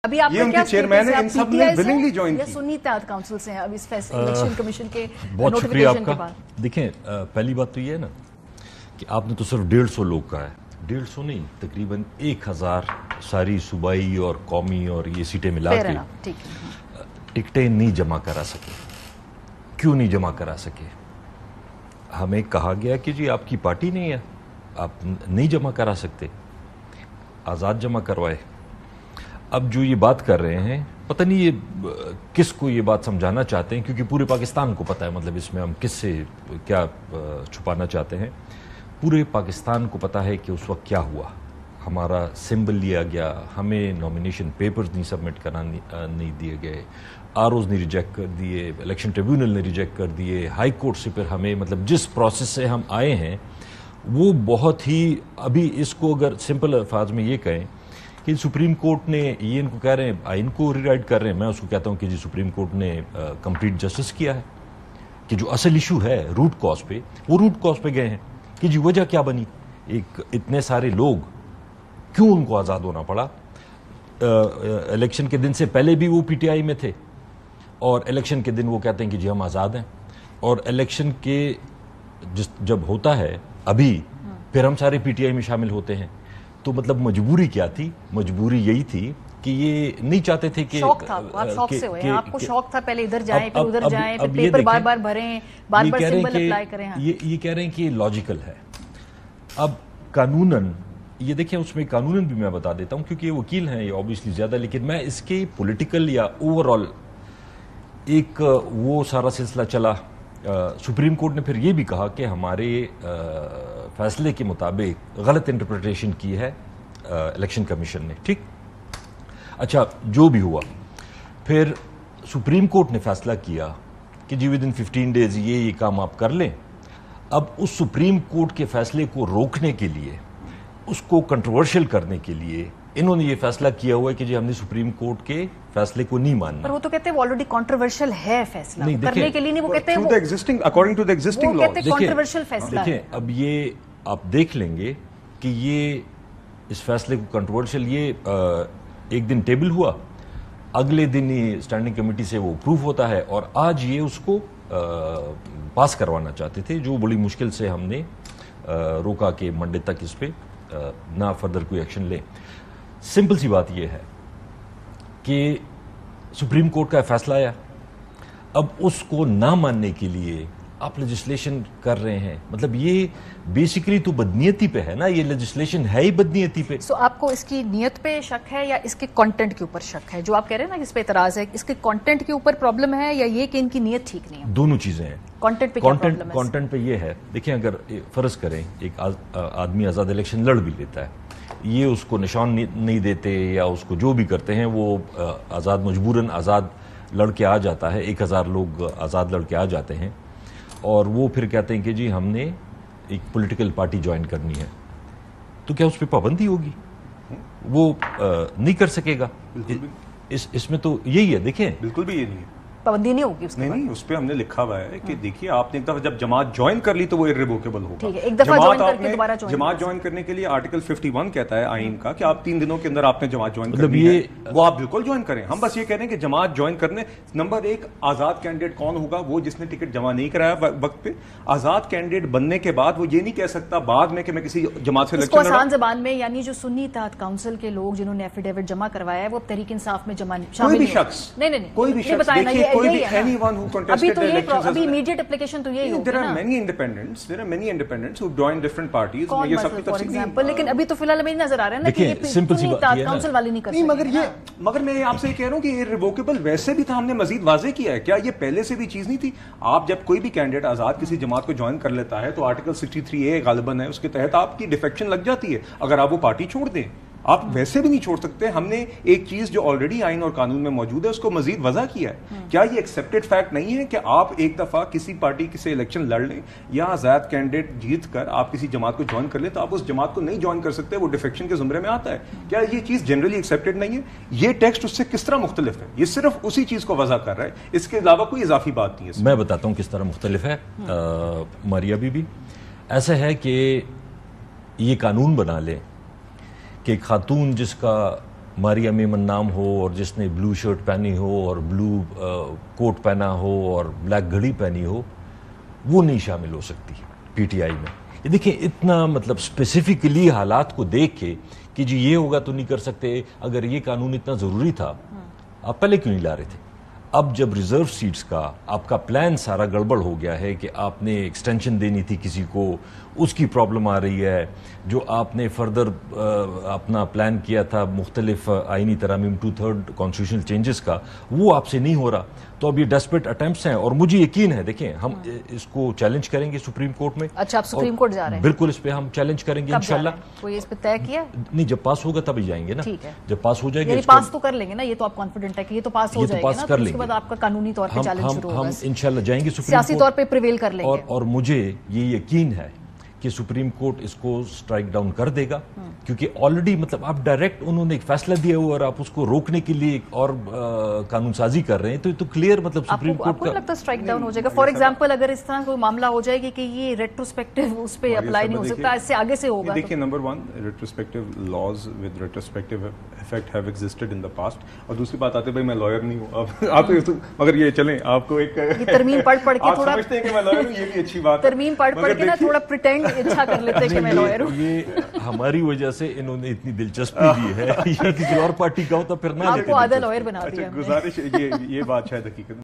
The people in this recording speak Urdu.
ابھی آپ یہ ان کے چیئرمین ہیں، ان سب نے willingly join یا کی. سنی اتحاد کاؤنسل سے ہیں اب اس الیکشن کمیشن کے بہت شکریہ آپ نوٹیفیکیشن کے کا. بعد؟ دیکھیں پہلی بات تو یہ ہے نا کہ آپ نے تو صرف 150 لوگ کہا ہے. 150 نہیں، تقریباً 1000 ساری صوبائی اور قومی اور یہ سیٹیں ملا Fair کے enough، ٹھیک ہے. ٹکٹیں نہیں جمع کرا سکے. کیوں نہیں جمع کرا سکے؟ ہمیں کہا گیا کہ جی آپ کی پارٹی نہیں ہے، آپ نہیں جمع کرا سکتے، آزاد جمع کروائے. اب جو یہ بات کر رہے ہیں پتہ نہیں یہ کس کو یہ بات سمجھانا چاہتے ہیں، کیونکہ پورے پاکستان کو پتہ ہے، مطلب اس میں ہم کس سے کیا چھپانا چاہتے ہیں. پورے پاکستان کو پتہ ہے کہ اس وقت کیا ہوا. ہمارا سمبل لیا گیا، ہمیں نامینیشن پیپرز نہیں سبمٹ نہیں دیے گئے، آر اوز نے ریجیکٹ کر دیے، الیکشن ٹریبیونل نے ریجیکٹ کر دیے، ہائی کورٹ سے پھر ہمیں مطلب جس پروسیس سے ہم آئے ہیں وہ بہت ہی، ابھی اس کو اگر سمپل الفاظ میں یہ کہیں کہ سپریم کورٹ نے یہ ان کو کہہ رہے ہیں آئین کو ری رائٹ کر رہے ہیں، میں اس کو کہتا ہوں کہ جی سپریم کورٹ نے کمپلیٹ جسٹس کیا ہے کہ جو اصل ایشو ہے روٹ کاز پہ، وہ روٹ کاز پہ گئے ہیں کہ جی وجہ کیا بنی، ایک اتنے سارے لوگ کیوں ان کو آزاد ہونا پڑا. الیکشن کے دن سے پہلے بھی وہ پی ٹی آئی میں تھے اور الیکشن کے دن وہ کہتے ہیں کہ جی ہم آزاد ہیں، اور الیکشن کے جب ہوتا ہے ابھی پھر ہم سارے پی ٹی آئی میں شامل ہوتے ہیں. تو مطلب مجبوری کیا تھی؟ مجبوری یہی تھی کہ یہ نہیں چاہتے تھے کہ شوق تھا، آپ شوق سے ہوئے ہیں، آپ کو شوق تھا پہلے ادھر جائیں پھر ادھر جائیں پھر پیپر بار بار بھریں، بار بار سمبل اپلائی کریں. یہ کہہ رہے ہیں کہ یہ لاجیکل ہے. اب قانوناً یہ دیکھیں، اس میں قانوناً بھی میں بتا دیتا ہوں کیونکہ یہ وکیل ہیں یہ اوبیسلی زیادہ، لیکن میں اس کے پولیٹیکل یا اوور آل ایک وہ سارا سلسلہ چلا. سپریم کورٹ نے پھر یہ بھی کہا کہ ہمارے فیصلے کے مطابق غلط انٹرپریٹیشن کی ہے الیکشن کمیشن نے. ٹھیک، اچھا جو بھی ہوا، پھر سپریم کورٹ نے فیصلہ کیا کہ جی ود ان 15 days یہ کام آپ کر لیں. اب اس سپریم کورٹ کے فیصلے کو روکنے کے لیے، اس کو کنٹروورشل کرنے کے لیے انہوں نے یہ فیصلہ کیا ہوا ہے کہ جی ہم نے سپریم کورٹ کے فیصلے کو نہیں ماننا. پر وہ تو کہتے ہیں وہ آلریڈی کنٹروورشل ہے فیصلہ، نہیں، کرنے کے لیے نہیں، وہ کہتے ہیں according to the existing وہ laws. کہتے ہیں کنٹروورشل فیصلہ ہے. دیکھیں اب یہ آپ دیکھ لیں گے کہ یہ اس فیصلے کو کنٹروورشل، یہ ایک دن ٹیبل ہوا، اگلے دن ہی اسٹینڈنگ کمیٹی سے وہ اپروو ہوتا ہے، اور آج یہ اس کو پاس کروانا چاہتے تھے، جو بڑی مشکل سے ہم نے روکا کہ منڈے تک اس پہ نہ فردر کوئی ایکشن لیں. سمپل سی بات یہ ہے کہ سپریم کورٹ کا فیصلہ آیا، اب اس کو نہ ماننے کے لیے آپ لیجسلیشن کر رہے ہیں. مطلب یہ بیسیکلی تو بدنیتی پہ ہے نا، یہ لیجسلیشن ہے ہی بدنیتی پہ. سو آپ کو اس کی نیت پہ شک ہے یا اس کے کانٹینٹ کے اوپر شک ہے؟ جو آپ کہہ رہے ہیں نا کہ اس پہ اعتراض ہے، اس کے کانٹینٹ کے اوپر پرابلم ہے یا یہ کہ ان کی نیت ٹھیک نہیں ہے؟ دونوں چیزیں ہیں. کانٹینٹ پہ کیا پرابلم ہے؟ کانٹینٹ پہ یہ ہے، دیکھیں اگر فرض کریں ایک آدمی آزاد الیکشن لڑ بھی لیتا ہے، یہ اس کو نشان نہیں دیتے یا اس کو جو بھی کرتے ہیں، وہ آزاد مجبوراً آزاد لڑ کے آ جاتا ہے، 1000 لوگ آزاد لڑ کے آ جاتے ہیں، اور وہ پھر کہتے ہیں کہ جی ہم نے ایک پولیٹیکل پارٹی جوائن کرنی ہے، تو کیا اس پہ پابندی ہوگی؟ وہ نہیں کر سکے گا. اس میں تو یہی ہے. دیکھیں بالکل بھی یہ نہیں ہے، پابندی نہیں ہوگی اس کے نہیں، اس پہ ہم نے لکھا ہوا ہے کہ دیکھیے آپ نے ایک دفعہ جب جماعت جوائن کر لی تو وہ irrevocable ہوگا. ٹھیک ہے، ایک دفعہ جوائن کر کے دوبارہ جماعت جوائن کرنے کے لیے آرٹیکل 51 کہتا ہے آئین کا کہ آپ 3 دنوں کے اندر آپ نے جماعت جوائن کرنی ہے، وہ آپ بالکل جوائن کریں. ہم بس یہ کہہ رہے ہیں کہ جماعت جوائن کرنے، نمبر 1 آزاد کینڈیڈیٹ کون ہوگا؟ وہ جس نے ٹکٹ جمع نہیں کرایا وقت پہ. آزاد کینڈیڈیٹ بننے کے بعد وہ یہ نہیں کہہ سکتا بعد میں کہ میں کسی جماعت سے اس کو آسان زبان میں، یعنی جو سنی اتحاد کاؤنسل کے لوگ جنہوں نے ایفیڈیوٹ جمع کروایا ہے وہ تحریک انصاف میں جمع کوئی بھی شخص، نہیں کوئی بھی شخص، دیکھیے کوئی بھی anyone who contested ابھی امیڈیٹ اپلیکیشن تو یہی ہوگی نا. There are many independents who join different parties. یہ سب کی تفصیل نہیں، لیکن ابھی تو فی الحال ہمیں نظر آ رہا ہے نا کہ یہ سنی اتحاد کاؤنسل والے نہیں کر سکتے. مگر میں آپ سے کہہ رہا ہوں کہ irrevocable ویسے بھی تھا، ہم نے مزید واضح کیا ہے. کیا یہ پہلے سے بھی چیز نہیں تھی؟ آپ جب کوئی بھی کینڈیڈیٹ آزاد کسی جماعت کو جوائن کر لیتا ہے تو آرٹیکل 63A غالباً ہے، اس کے تحت آپ کی ڈیفیکشن لگ جاتی ہے اگر آپ وہ پارٹی چھوڑ دیں. آپ ویسے بھی نہیں چھوڑ سکتے. ہم نے ایک چیز جو آلریڈی آئین اور قانون میں موجود ہے اس کو مزید وضع کیا ہے. کیا یہ ایکسیپٹڈ فیکٹ نہیں ہے کہ آپ ایک دفعہ کسی پارٹی سے الیکشن لڑ لیں یا آزاد کینڈیڈیٹ جیت کر آپ کسی جماعت کو جوائن کر لیں تو آپ اس جماعت کو نہیں جوائن کر سکتے، وہ ڈیفیکشن کے زمرے میں آتا ہے؟ کیا یہ چیز جنرلی ایکسیپٹڈ نہیں ہے؟ یہ ٹیکسٹ اس سے کس طرح مختلف ہے؟ یہ صرف اسی چیز کو وضع کر رہا ہے، اس کے علاوہ کوئی اضافی بات نہیں ہے. میں بتاتا ہوں کس طرح مختلف ہے. ماریا بی ایسا ہے کہ یہ قانون بنا لیں کہ ایک خاتون جس کا ماریم منام ہو اور جس نے بلو شرٹ پہنی ہو اور بلو کوٹ پہنا ہو اور بلیک گھڑی پہنی ہو وہ نہیں شامل ہو سکتی پی ٹی آئی میں. یہ دیکھیں اتنا مطلب اسپیسیفکلی حالات کو دیکھ کے کہ جی یہ ہوگا تو نہیں کر سکتے. اگر یہ قانون اتنا ضروری تھا آپ پہلے کیوں نہیں لا رہے تھے؟ اب جب ریزرو سیٹس کا آپ کا پلان سارا گڑبڑ ہو گیا ہے کہ آپ نے ایکسٹینشن دینی تھی کسی کو, اس کی پرابلم آ رہی ہے, جو آپ نے فردر اپنا پلان کیا تھا مختلف آئینی ترامیم 2/3 کانسٹیٹیوشنل چینجز کا, وہ آپ سے نہیں ہو رہا, تو اب یہ ڈیسپریٹ اٹیمپٹس ہیں. اور مجھے یقین ہے دیکھیں ہم اس کو چیلنج کریں گے سپریم کورٹ میں. اچھا آپ سپریم کورٹ جا رہے ہیں؟ بالکل اس پہ ہم چیلنج کریں گے انشاءاللہ. کوئی اس پہ طے کیا؟ نہیں, جب پاس ہوگا تب ہی جائیں گے نا. ٹھیک ہے, جب پاس ہو جائے گا. یعنی پاس تو کر لیں گے نا, یہ تو آپ کانفیڈنٹ ہے کہ یہ تو پاس ہو جائے گا نا, اس کے بعد آپ کا قانونی طور پہ چیلنج شروع ہوگا. ہم انشاءاللہ جائیں گے سپریم سیاسی طور پہ پریویل کر لیں گے. اور مجھے یہ یقین ہے کہ سپریم کورٹ اس کو سٹرائک ڈاؤن کر دے گا, کیونکہ آلریڈی مطلب آپ ڈائریکٹ انہوں نے ایک فیصلہ دیا ہوا اور آپ اس کو روکنے کے لیے اور قانون سازی کر رہے ہیں, تو کلیئر مطلب سپریم کورٹ کا لگتا ہے سٹرائک ڈاؤن ہو جائے گا. فار ایگزامپل اگر اس طرح کوئی معاملہ ہو جائے گا کہ یہ ریٹروسپیکٹو اس پہ اپلائی نہیں ہو سکتا, اس سے آگے سے ہوگا. دیکھیے number 1 retrospective laws with retrospective effect have existed in the past. اور دوسری بات آتے بھائی میں لائر نہیں ہوں, آپ مگر یہ چلیں آپ کو ایک ترمیم پڑھ کے تھوڑا سمجھتے ہیں کہ میں لائر ہوں, یہ بھی اچھی بات ہے. ترمیم پڑھ کے نا تھوڑا پریٹینڈ اچھا کر لیتے کہ میں لائر ہوں. یہ ہماری وجہ سے انہوں نے اتنی دلچسپی دی ہے, یہ کسی اور پارٹی کا ہوتا پھر نہ. آپ کو آدھا لائر بنا دیا. گزارش یہ بات شاید حقیقت